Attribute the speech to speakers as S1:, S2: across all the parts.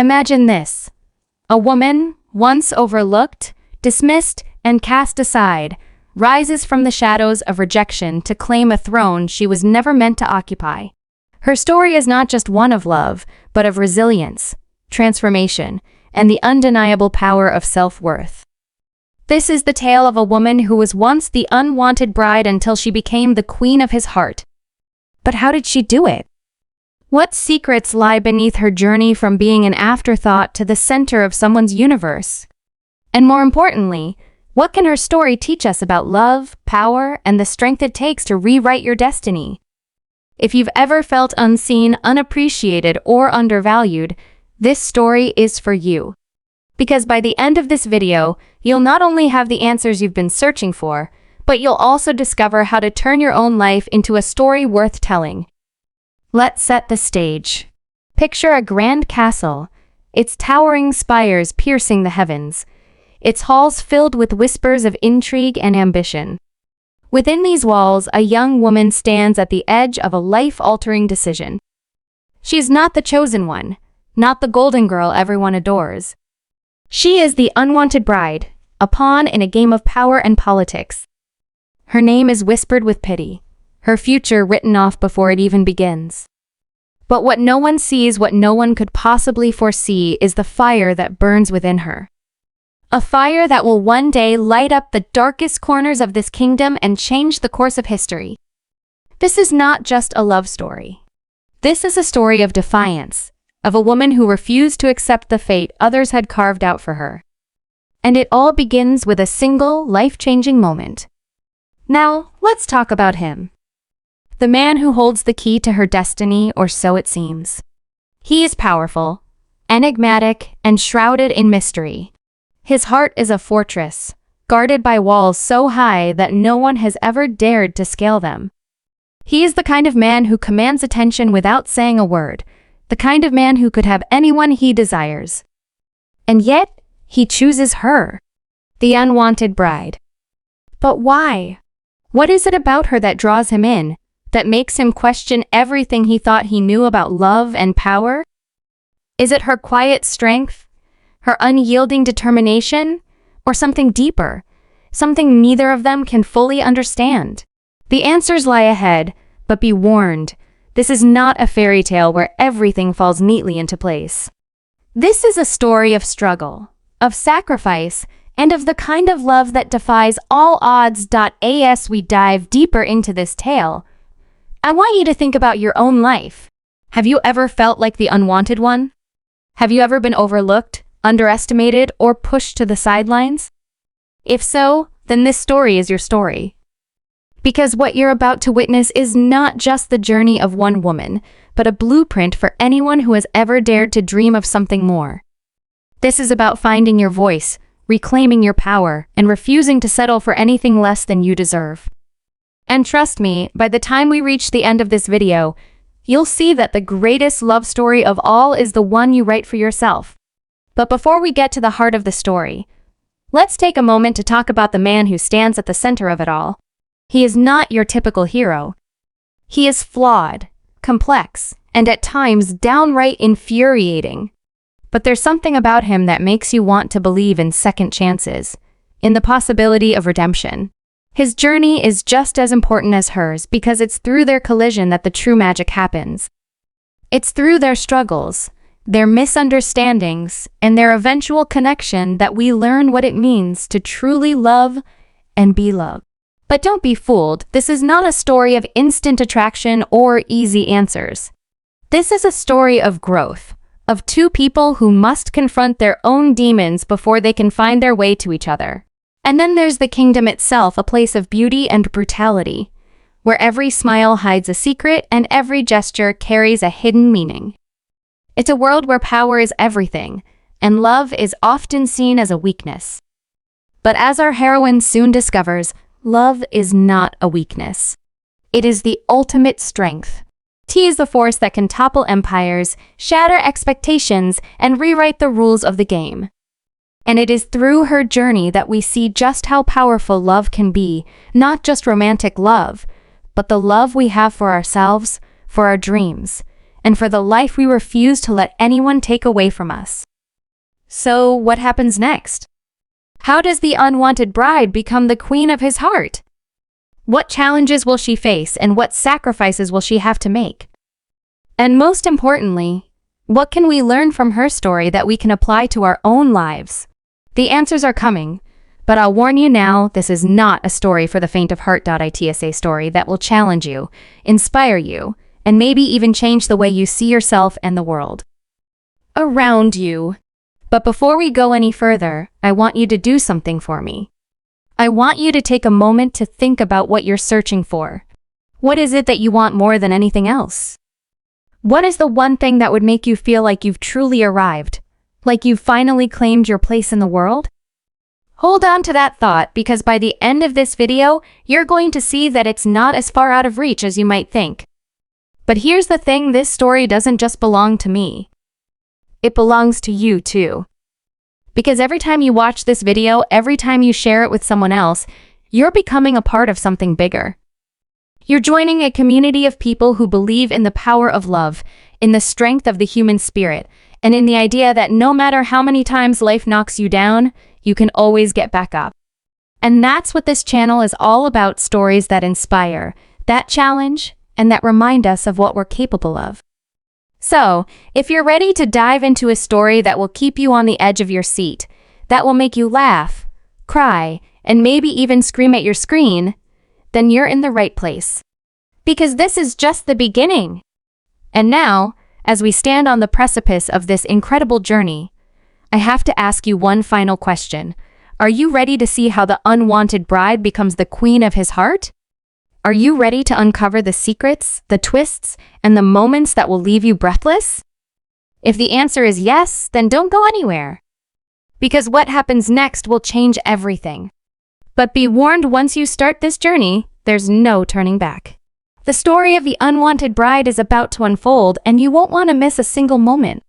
S1: Imagine this. A woman, once overlooked, dismissed, and cast aside, rises from the shadows of rejection to claim a throne she was never meant to occupy. Her story is not just one of love, but of resilience, transformation, and the undeniable power of self-worth. This is the tale of a woman who was once the unwanted bride until she became the queen of his heart. But how did she do it? What secrets lie beneath her journey from being an afterthought to the center of someone's universe? And more importantly, what can her story teach us about love, power, and the strength it takes to rewrite your destiny? If you've ever felt unseen, unappreciated, or undervalued, this story is for you. Because by the end of this video, you'll not only have the answers you've been searching for, but you'll also discover how to turn your own life into a story worth telling. Let's set the stage. Picture a grand castle, its towering spires piercing the heavens, its halls filled with whispers of intrigue and ambition. Within these walls, a young woman stands at the edge of a life-altering decision. She's not the chosen one, not the golden girl everyone adores. She is the unwanted bride, a pawn in a game of power and politics. Her name is whispered with pity, her future written off before it even begins. But what no one sees, what no one could possibly foresee, is the fire that burns within her. A fire that will one day light up the darkest corners of this kingdom and change the course of history. This is not just a love story. This is a story of defiance, of a woman who refused to accept the fate others had carved out for her. And it all begins with a single, life-changing moment. Now, let's talk about him. The man who holds the key to her destiny, or so it seems. He is powerful, enigmatic, and shrouded in mystery. His heart is a fortress, guarded by walls so high that no one has ever dared to scale them. He is the kind of man who commands attention without saying a word, the kind of man who could have anyone he desires. And yet, he chooses her, the unwanted bride. But why? What is it about her that draws him in, that makes him question everything he thought he knew about love and power? Is it her quiet strength, her unyielding determination, or something deeper, something neither of them can fully understand? The answers lie ahead, but be warned, this is not a fairy tale where everything falls neatly into place. This is a story of struggle, of sacrifice, and of the kind of love that defies all odds. As we dive deeper into this tale, I want you to think about your own life. Have you ever felt like the unwanted one? Have you ever been overlooked, underestimated, or pushed to the sidelines? If so, then this story is your story. Because what you're about to witness is not just the journey of one woman, but a blueprint for anyone who has ever dared to dream of something more. This is about finding your voice, reclaiming your power, and refusing to settle for anything less than you deserve. And trust me, by the time we reach the end of this video, you'll see that the greatest love story of all is the one you write for yourself. But before we get to the heart of the story, let's take a moment to talk about the man who stands at the center of it all. He is not your typical hero. He is flawed, complex, and at times downright infuriating. But there's something about him that makes you want to believe in second chances, in the possibility of redemption. His journey is just as important as hers because it's through their collision that the true magic happens. It's through their struggles, their misunderstandings, and their eventual connection that we learn what it means to truly love and be loved. But don't be fooled, this is not a story of instant attraction or easy answers. This is a story of growth, of two people who must confront their own demons before they can find their way to each other. And then there's the kingdom itself, a place of beauty and brutality, where every smile hides a secret and every gesture carries a hidden meaning. It's a world where power is everything, and love is often seen as a weakness. But as our heroine soon discovers, love is not a weakness. It is the ultimate strength. Tea is the force that can topple empires, shatter expectations, and rewrite the rules of the game. And it is through her journey that we see just how powerful love can be, not just romantic love, but the love we have for ourselves, for our dreams, and for the life we refuse to let anyone take away from us. So, what happens next? How does the unwanted bride become the queen of his heart? What challenges will she face and what sacrifices will she have to make? And most importantly, what can we learn from her story that we can apply to our own lives? The answers are coming, but I'll warn you now, this is not a story for the faint of heart. It's a story that will challenge you, inspire you, and maybe even change the way you see yourself and the world around you. But before we go any further, I want you to do something for me. I want you to take a moment to think about what you're searching for. What is it that you want more than anything else? What is the one thing that would make you feel like you've truly arrived? Like you've finally claimed your place in the world? Hold on to that thought, because by the end of this video, you're going to see that it's not as far out of reach as you might think. But here's the thing, this story doesn't just belong to me. It belongs to you too. Because every time you watch this video, every time you share it with someone else, you're becoming a part of something bigger. You're joining a community of people who believe in the power of love, in the strength of the human spirit, and in the idea that no matter how many times life knocks you down, you can always get back up. And that's what this channel is all about, stories that inspire, that challenge, and that remind us of what we're capable of. So, if you're ready to dive into a story that will keep you on the edge of your seat, that will make you laugh, cry, and maybe even scream at your screen, then you're in the right place. Because this is just the beginning. And now, as we stand on the precipice of this incredible journey, I have to ask you one final question. Are you ready to see how the unwanted bride becomes the queen of his heart? Are you ready to uncover the secrets, the twists, and the moments that will leave you breathless? If the answer is yes, then don't go anywhere. Because what happens next will change everything. But be warned, once you start this journey, there's no turning back. The story of the unwanted bride is about to unfold, and you won't want to miss a single moment.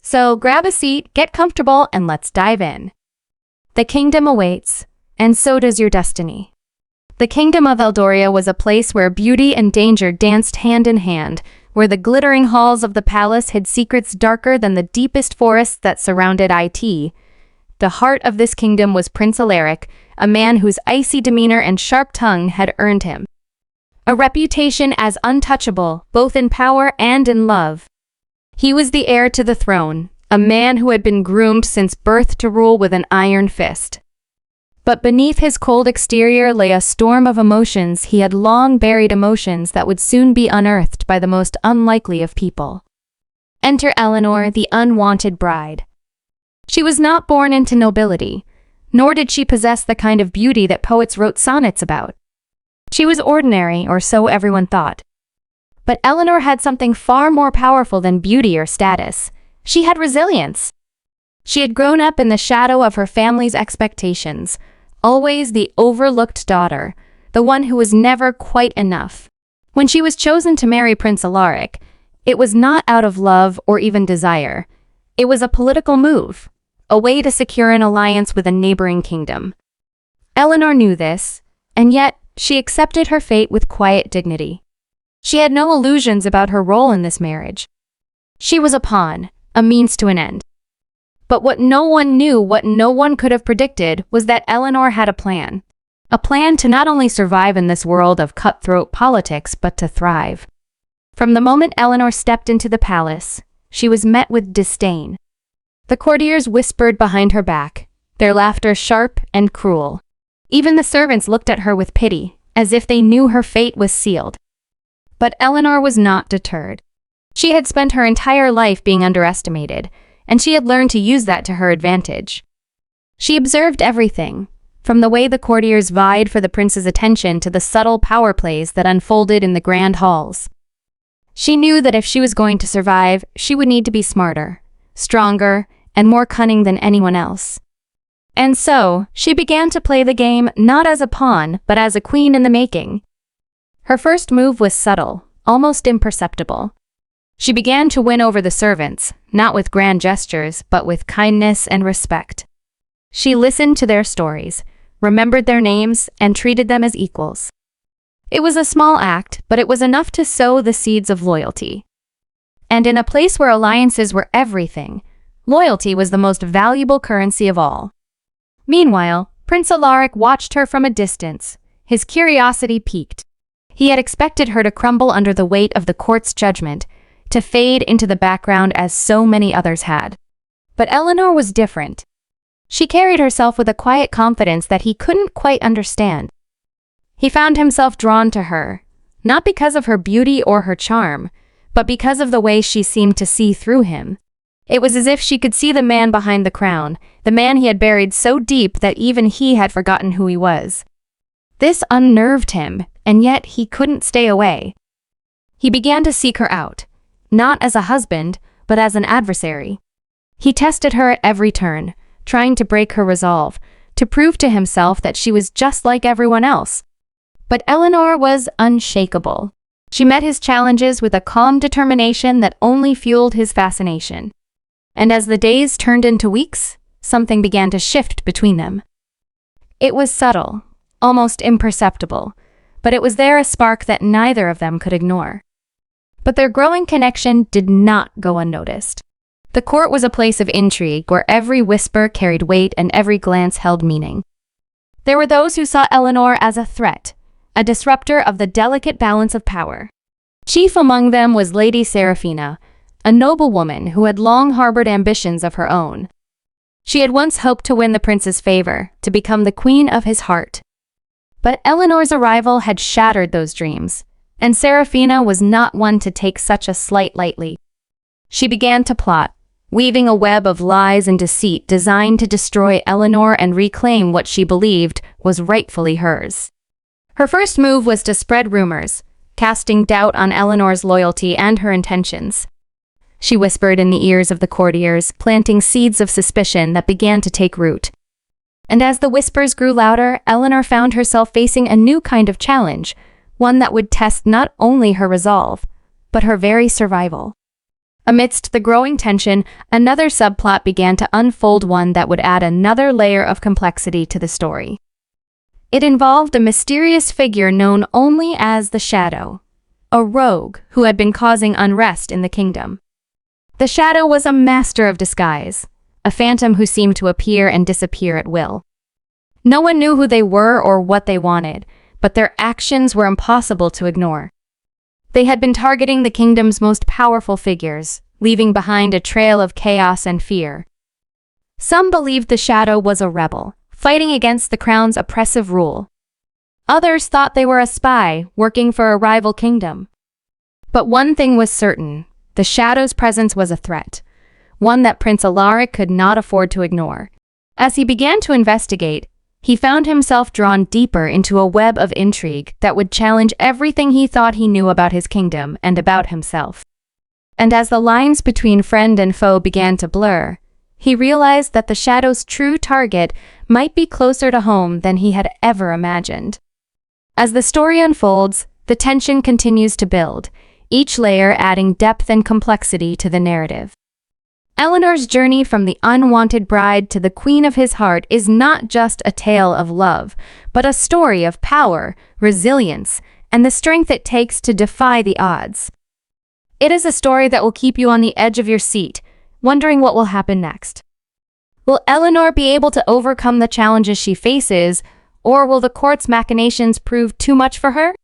S1: So grab a seat, get comfortable, and let's dive in. The kingdom awaits, and so does your destiny. The kingdom of Eldoria was a place where beauty and danger danced hand in hand, where the glittering halls of the palace hid secrets darker than the deepest forests that surrounded it. The heart of this kingdom was Prince Alaric, a man whose icy demeanor and sharp tongue had earned him a reputation as untouchable, both in power and in love. He was the heir to the throne, a man who had been groomed since birth to rule with an iron fist. But beneath his cold exterior lay a storm of emotions. He had long buried emotions that would soon be unearthed by the most unlikely of people. Enter Eleanor, the unwanted bride. She was not born into nobility, nor did she possess the kind of beauty that poets wrote sonnets about. She was ordinary, or so everyone thought. But Eleanor had something far more powerful than beauty or status. She had resilience. She had grown up in the shadow of her family's expectations, always the overlooked daughter, the one who was never quite enough. When she was chosen to marry Prince Alaric, it was not out of love or even desire. It was a political move, a way to secure an alliance with a neighboring kingdom. Eleanor knew this, and yet she accepted her fate with quiet dignity. She had no illusions about her role in this marriage. She was a pawn, a means to an end. But what no one knew, what no one could have predicted, was that Eleanor had a plan. A plan to not only survive in this world of cutthroat politics, but to thrive. From the moment Eleanor stepped into the palace, she was met with disdain. The courtiers whispered behind her back, their laughter sharp and cruel. Even the servants looked at her with pity, as if they knew her fate was sealed. But Eleanor was not deterred. She had spent her entire life being underestimated, and she had learned to use that to her advantage. She observed everything, from the way the courtiers vied for the prince's attention to the subtle power plays that unfolded in the grand halls. She knew that if she was going to survive, she would need to be smarter, stronger, and more cunning than anyone else. And so, she began to play the game not as a pawn, but as a queen in the making. Her first move was subtle, almost imperceptible. She began to win over the servants, not with grand gestures, but with kindness and respect. She listened to their stories, remembered their names, and treated them as equals. It was a small act, but it was enough to sow the seeds of loyalty. And in a place where alliances were everything, loyalty was the most valuable currency of all. Meanwhile, Prince Alaric watched her from a distance. His curiosity piqued. He had expected her to crumble under the weight of the court's judgment, to fade into the background as so many others had. But Eleanor was different. She carried herself with a quiet confidence that he couldn't quite understand. He found himself drawn to her, not because of her beauty or her charm, but because of the way she seemed to see through him. It was as if she could see the man behind the crown, the man he had buried so deep that even he had forgotten who he was. This unnerved him, and yet he couldn't stay away. He began to seek her out, not as a husband, but as an adversary. He tested her at every turn, trying to break her resolve, to prove to himself that she was just like everyone else. But Eleanor was unshakable. She met his challenges with a calm determination that only fueled his fascination. And as the days turned into weeks, something began to shift between them. It was subtle, almost imperceptible, but it was there a spark that neither of them could ignore. But their growing connection did not go unnoticed. The court was a place of intrigue where every whisper carried weight and every glance held meaning. There were those who saw Eleanor as a threat, a disruptor of the delicate balance of power. Chief among them was Lady Seraphina, a noble woman who had long harbored ambitions of her own. She had once hoped to win the prince's favor, to become the queen of his heart. But Eleanor's arrival had shattered those dreams, and Seraphina was not one to take such a slight lightly. She began to plot, weaving a web of lies and deceit designed to destroy Eleanor and reclaim what she believed was rightfully hers. Her first move was to spread rumors, casting doubt on Eleanor's loyalty and her intentions. She whispered in the ears of the courtiers, planting seeds of suspicion that began to take root. And as the whispers grew louder, Eleanor found herself facing a new kind of challenge, one that would test not only her resolve, but her very survival. Amidst the growing tension, another subplot began to unfold, one that would add another layer of complexity to the story. It involved a mysterious figure known only as the Shadow, a rogue who had been causing unrest in the kingdom. The Shadow was a master of disguise, a phantom who seemed to appear and disappear at will. No one knew who they were or what they wanted, but their actions were impossible to ignore. They had been targeting the kingdom's most powerful figures, leaving behind a trail of chaos and fear. Some believed the Shadow was a rebel, fighting against the crown's oppressive rule. Others thought they were a spy, working for a rival kingdom. But one thing was certain, the Shadow's presence was a threat, one that Prince Alaric could not afford to ignore. As he began to investigate, he found himself drawn deeper into a web of intrigue that would challenge everything he thought he knew about his kingdom and about himself. And as the lines between friend and foe began to blur, he realized that the Shadow's true target might be closer to home than he had ever imagined. As the story unfolds, the tension continues to build, each layer adding depth and complexity to the narrative. Eleanor's journey from the unwanted bride to the queen of his heart is not just a tale of love, but a story of power, resilience, and the strength it takes to defy the odds. It is a story that will keep you on the edge of your seat, wondering what will happen next. Will Eleanor be able to overcome the challenges she faces, or will the court's machinations prove too much for her?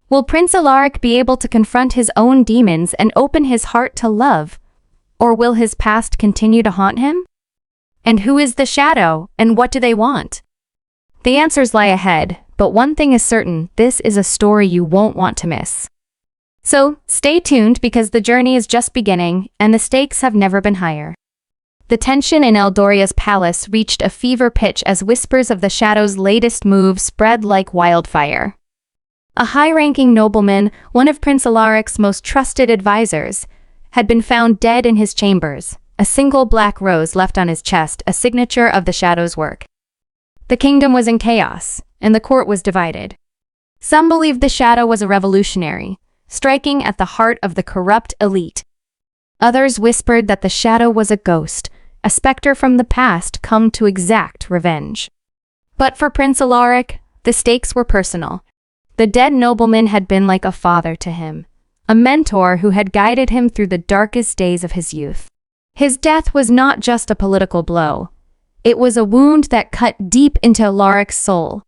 S1: Will Prince Alaric be able to confront his own demons and open his heart to love? Or will his past continue to haunt him? And who is the Shadow, and what do they want? The answers lie ahead, but one thing is certain, this is a story you won't want to miss. So, stay tuned because the journey is just beginning, and the stakes have never been higher. The tension in Eldoria's palace reached a fever pitch as whispers of the Shadow's latest move spread like wildfire. A high-ranking nobleman, one of Prince Alaric's most trusted advisors, had been found dead in his chambers, a single black rose left on his chest, a signature of the Shadow's work. The kingdom was in chaos, and the court was divided. Some believed the Shadow was a revolutionary, striking at the heart of the corrupt elite. Others whispered that the Shadow was a ghost, a specter from the past come to exact revenge. But for Prince Alaric, the stakes were personal. The dead nobleman had been like a father to him, a mentor who had guided him through the darkest days of his youth. His death was not just a political blow. It was a wound that cut deep into Alaric's soul.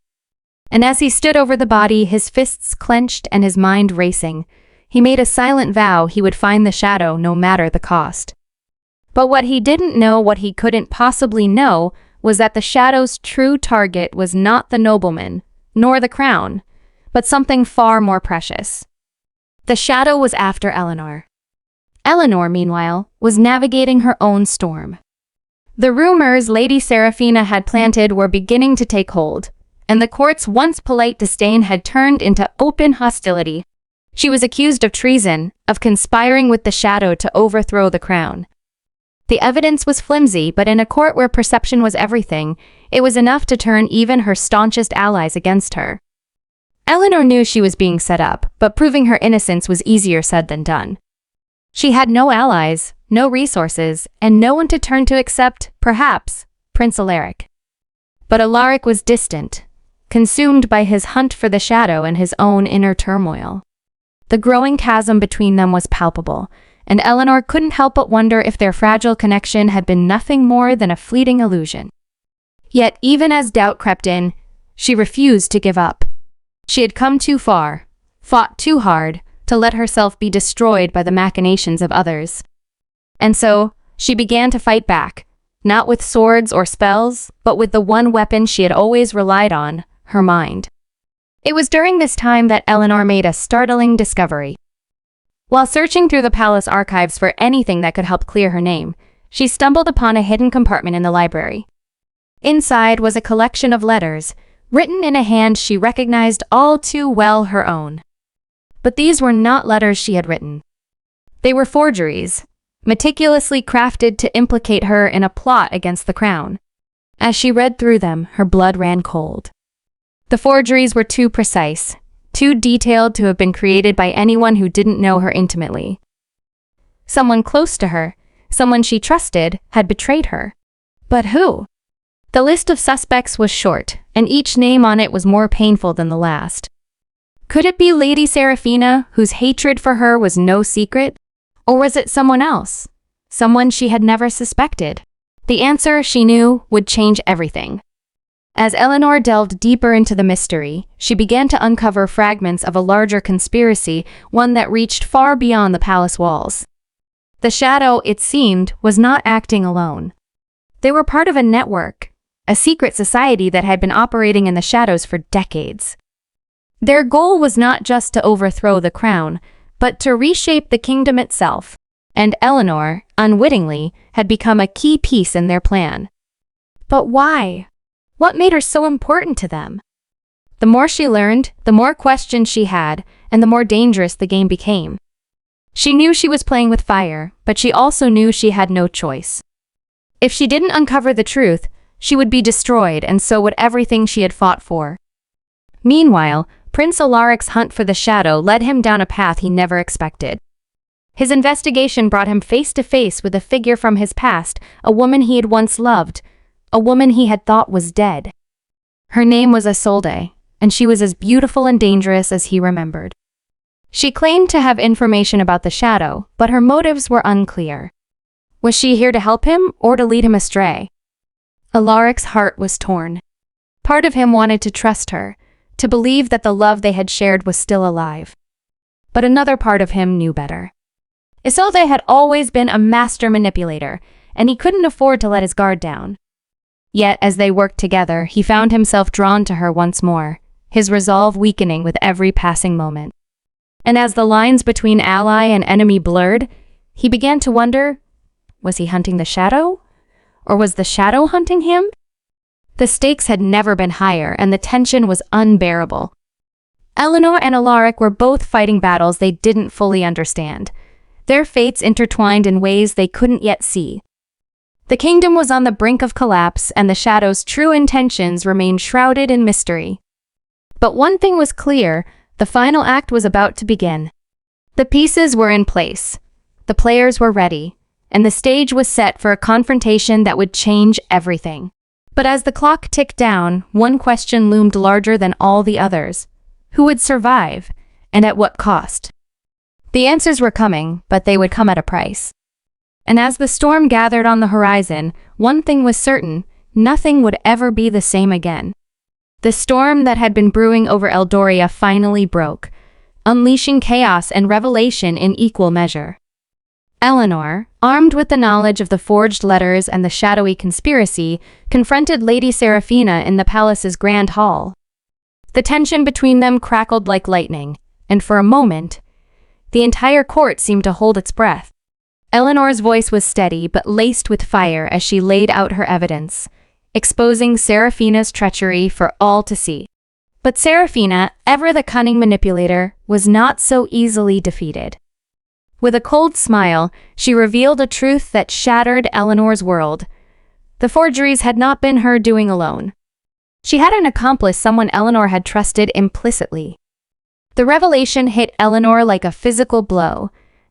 S1: And as he stood over the body, his fists clenched and his mind racing, he made a silent vow he would find the shadow no matter the cost. But what he didn't know, what he couldn't possibly know, was that the shadow's true target was not the nobleman, nor the crown, but something far more precious. The shadow was after Eleanor. Eleanor, meanwhile, was navigating her own storm. The rumors Lady Seraphina had planted were beginning to take hold, and the court's once polite disdain had turned into open hostility. She was accused of treason, of conspiring with the shadow to overthrow the crown. The evidence was flimsy, but in a court where perception was everything, it was enough to turn even her staunchest allies against her. Eleanor knew she was being set up, but proving her innocence was easier said than done. She had no allies, no resources, and no one to turn to except, perhaps, Prince Alaric. But Alaric was distant, consumed by his hunt for the shadow and his own inner turmoil. The growing chasm between them was palpable, and Eleanor couldn't help but wonder if their fragile connection had been nothing more than a fleeting illusion. Yet, even as doubt crept in, she refused to give up. She had come too far, fought too hard, to let herself be destroyed by the machinations of others. And so, she began to fight back, not with swords or spells, but with the one weapon she had always relied on, her mind. It was during this time that Eleanor made a startling discovery. While searching through the palace archives for anything that could help clear her name, she stumbled upon a hidden compartment in the library. Inside was a collection of letters, written in a hand she recognized all too well her own. But these were not letters she had written. They were forgeries, meticulously crafted to implicate her in a plot against the crown. As she read through them, her blood ran cold. The forgeries were too precise, too detailed to have been created by anyone who didn't know her intimately. Someone close to her, someone she trusted, had betrayed her. But who? The list of suspects was short, and each name on it was more painful than the last. Could it be Lady Seraphina, whose hatred for her was no secret? Or was it someone else? Someone she had never suspected? The answer, she knew, would change everything. As Eleanor delved deeper into the mystery, she began to uncover fragments of a larger conspiracy, one that reached far beyond the palace walls. The shadow, it seemed, was not acting alone. They were part of a network, a secret society that had been operating in the shadows for decades. Their goal was not just to overthrow the crown, but to reshape the kingdom itself, and Eleanor, unwittingly, had become a key piece in their plan. But why? What made her so important to them? The more she learned, the more questions she had, and the more dangerous the game became. She knew she was playing with fire, but she also knew she had no choice. If she didn't uncover the truth, she would be destroyed, and so would everything she had fought for. Meanwhile, Prince Alaric's hunt for the shadow led him down a path he never expected. His investigation brought him face to face with a figure from his past, a woman he had once loved, a woman he had thought was dead. Her name was Isolde, and she was as beautiful and dangerous as he remembered. She claimed to have information about the shadow, but her motives were unclear. Was she here to help him or to lead him astray? Alaric's heart was torn. Part of him wanted to trust her, to believe that the love they had shared was still alive. But another part of him knew better. Isolde had always been a master manipulator, and he couldn't afford to let his guard down. Yet, as they worked together, he found himself drawn to her once more, his resolve weakening with every passing moment. And as the lines between ally and enemy blurred, he began to wonder, was he hunting the shadow? Or was the shadow hunting him? The stakes had never been higher, and the tension was unbearable. Eleanor and Alaric were both fighting battles they didn't fully understand. Their fates intertwined in ways they couldn't yet see. The kingdom was on the brink of collapse, and the shadow's true intentions remained shrouded in mystery. But one thing was clear, the final act was about to begin. The pieces were in place, the players were ready, and the stage was set for a confrontation that would change everything. But as the clock ticked down, one question loomed larger than all the others. Who would survive, and at what cost? The answers were coming, but they would come at a price. And as the storm gathered on the horizon, one thing was certain: nothing would ever be the same again. The storm that had been brewing over Eldoria finally broke, unleashing chaos and revelation in equal measure. Eleanor, armed with the knowledge of the forged letters and the shadowy conspiracy, confronted Lady Seraphina in the palace's grand hall. The tension between them crackled like lightning, and for a moment, the entire court seemed to hold its breath. Eleanor's voice was steady but laced with fire as she laid out her evidence, exposing Seraphina's treachery for all to see. But Seraphina, ever the cunning manipulator, was not so easily defeated. With a cold smile, she revealed a truth that shattered Eleanor's world. The forgeries had not been her doing alone. She had an accomplice, someone Eleanor had trusted implicitly. The revelation hit Eleanor like a physical blow,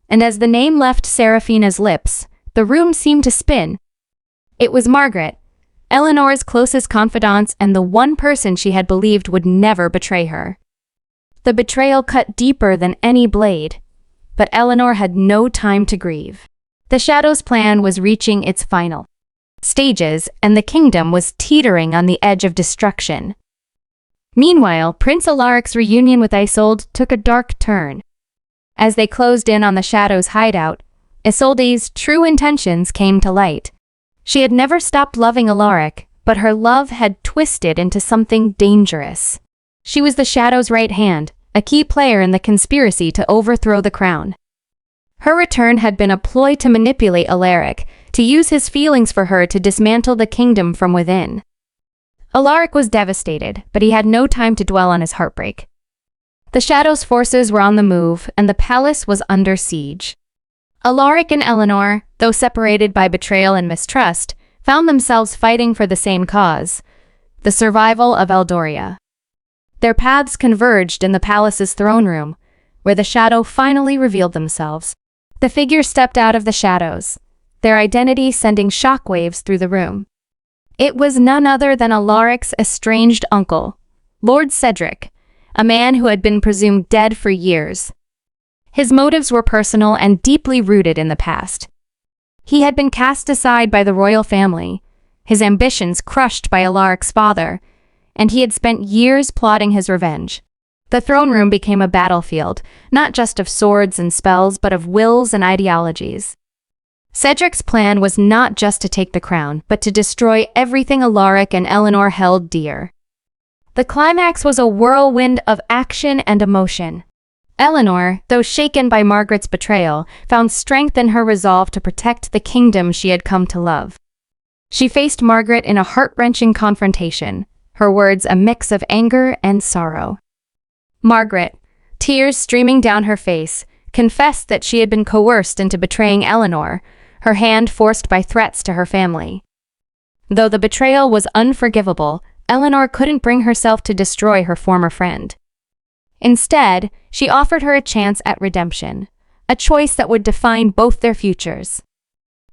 S1: and as the name left Seraphina's lips, the room seemed to spin. It was Margaret, Eleanor's closest confidant and the one person she had believed would never betray her. The betrayal cut deeper than any blade, but Eleanor had no time to grieve. The Shadows' plan was reaching its final stages, and the kingdom was teetering on the edge of destruction. Meanwhile, Prince Alaric's reunion with Isolde took a dark turn. As they closed in on the Shadows' hideout, Isolde's true intentions came to light. She had never stopped loving Alaric, but her love had twisted into something dangerous. She was the Shadows' right hand, a key player in the conspiracy to overthrow the crown. Her return had been a ploy to manipulate Alaric, to use his feelings for her to dismantle the kingdom from within. Alaric was devastated, but he had no time to dwell on his heartbreak. The Shadows' forces were on the move, and the palace was under siege. Alaric and Eleanor, though separated by betrayal and mistrust, found themselves fighting for the same cause: the survival of Eldoria. Their paths converged in the palace's throne room, where the Shadow finally revealed themselves. The figures stepped out of the shadows, their identity sending shockwaves through the room. It was none other than Alaric's estranged uncle, Lord Cedric, a man who had been presumed dead for years. His motives were personal and deeply rooted in the past. He had been cast aside by the royal family, his ambitions crushed by Alaric's father, and he had spent years plotting his revenge. The throne room became a battlefield, not just of swords and spells, but of wills and ideologies. Cedric's plan was not just to take the crown, but to destroy everything Alaric and Eleanor held dear. The climax was a whirlwind of action and emotion. Eleanor, though shaken by Margaret's betrayal, found strength in her resolve to protect the kingdom she had come to love. She faced Margaret in a heart-wrenching confrontation, her words a mix of anger and sorrow. Margaret, tears streaming down her face, confessed that she had been coerced into betraying Eleanor, her hand forced by threats to her family. Though the betrayal was unforgivable, Eleanor couldn't bring herself to destroy her former friend. Instead, she offered her a chance at redemption, a choice that would define both their futures.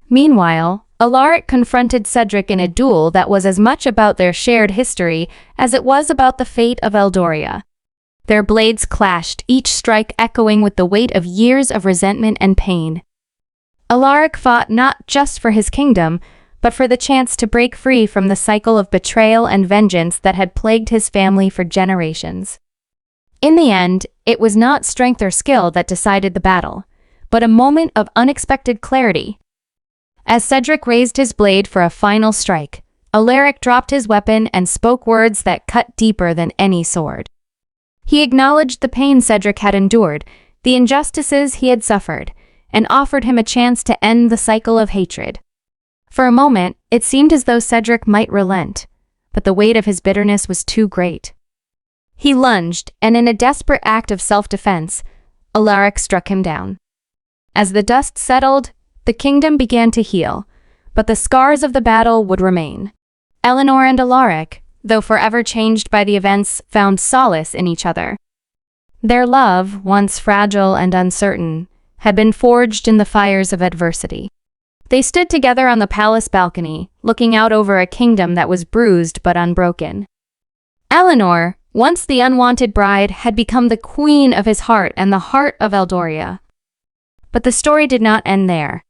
S1: Meanwhile, Alaric confronted Cedric in a duel that was as much about their shared history as it was about the fate of Eldoria. Their blades clashed, each strike echoing with the weight of years of resentment and pain. Alaric fought not just for his kingdom, but for the chance to break free from the cycle of betrayal and vengeance that had plagued his family for generations. In the end, it was not strength or skill that decided the battle, but a moment of unexpected clarity. As Cedric raised his blade for a final strike, Alaric dropped his weapon and spoke words that cut deeper than any sword. He acknowledged the pain Cedric had endured, the injustices he had suffered, and offered him a chance to end the cycle of hatred. For a moment, it seemed as though Cedric might relent, but the weight of his bitterness was too great. He lunged, and in a desperate act of self-defense, Alaric struck him down. As the dust settled, the kingdom began to heal, but the scars of the battle would remain. Eleanor and Alaric, though forever changed by the events, found solace in each other. Their love, once fragile and uncertain, had been forged in the fires of adversity. They stood together on the palace balcony, looking out over a kingdom that was bruised but unbroken. Eleanor, once the unwanted bride, had become the queen of his heart and the heart of Eldoria. But the story did not end there.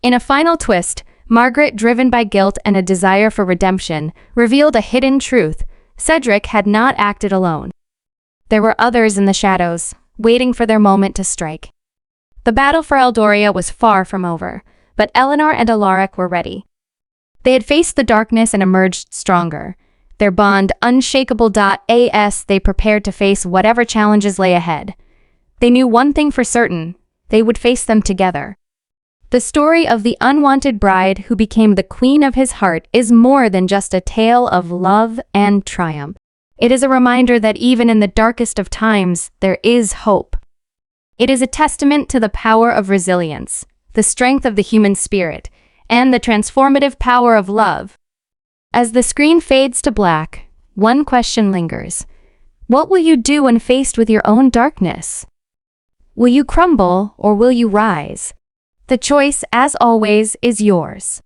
S1: In a final twist, Margaret, driven by guilt and a desire for redemption, revealed a hidden truth. Cedric had not acted alone. There were others in the shadows, waiting for their moment to strike. The battle for Eldoria was far from over, but Eleanor and Alaric were ready. They had faced the darkness and emerged stronger. Their bond unshakable. As they prepared to face whatever challenges lay ahead. They knew one thing for certain: they would face them together. The story of the unwanted bride who became the queen of his heart is more than just a tale of love and triumph. It is a reminder that even in the darkest of times, there is hope. It is a testament to the power of resilience, the strength of the human spirit, and the transformative power of love. As the screen fades to black, one question lingers. What will you do when faced with your own darkness? Will you crumble or will you rise? The choice, as always, is yours.